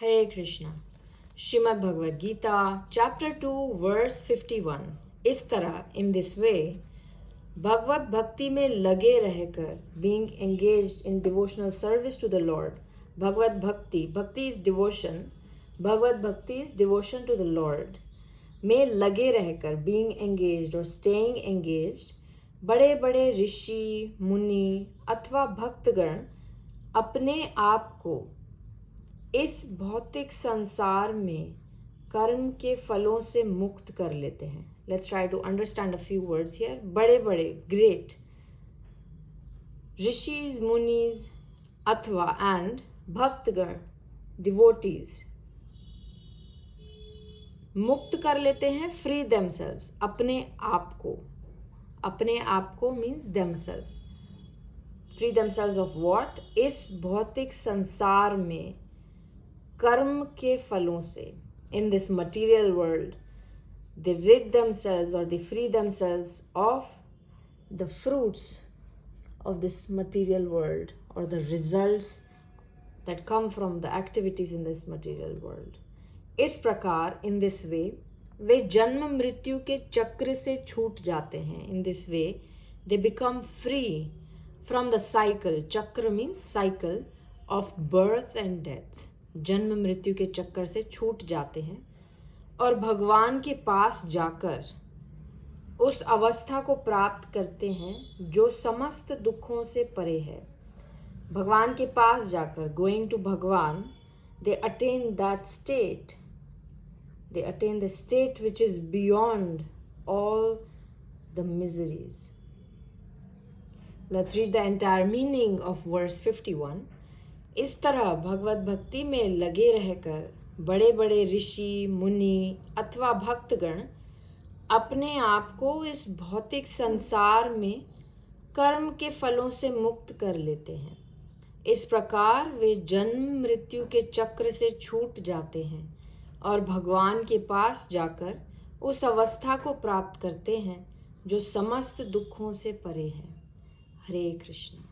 हरे Krishna. Shrimad Bhagavad Gita chapter 2 verse 51। इस तरह in this way भगवत भक्ति में लगे रहकर being engaged in devotional service to the lord. Bhagavat bhakti is devotion. Bhagavat bhakti is devotion to the lord में लगे रहकर बीइंग एंगेज्ड और स्टेइंग एंगेज्ड बड़े बड़े ऋषि मुनि अथवा भक्तगण अपने आप को इस भौतिक संसार में कर्म के फलों से मुक्त कर लेते हैं। Let's try to understand a few words here. बड़े बड़े ग्रेट ऋषिज मुनीज अथवा एंड भक्तगण डिवोटीज मुक्त कर लेते हैं। फ्री देमसेल्व्स अपने आप को means themselves. Free themselves of what? इस भौतिक संसार में कर्म के फलों से। In this material world they rid themselves or they free themselves of the fruits of this material world or the results that come from the activities in this material world. इस प्रकार in this way वे जन्म मृत्यु के चक्र से छूट जाते हैं। In this way they become free from the cycle. चक्र means cycle of birth and death. जन्म मृत्यु के चक्कर से छूट जाते हैं और भगवान के पास जाकर उस अवस्था को प्राप्त करते हैं जो समस्त दुखों से परे है। भगवान के पास जाकर going to Bhagwan they attain that state. They attain the state which is beyond all the miseries. Let's read the entire meaning of verse 51। इस तरह भगवत भक्ति में लगे रहकर बड़े बड़े ऋषि मुनि अथवा भक्तगण अपने आप को इस भौतिक संसार में कर्म के फलों से मुक्त कर लेते हैं। इस प्रकार वे जन्म मृत्यु के चक्र से छूट जाते हैं और भगवान के पास जाकर उस अवस्था को प्राप्त करते हैं जो समस्त दुखों से परे है। हरे कृष्ण।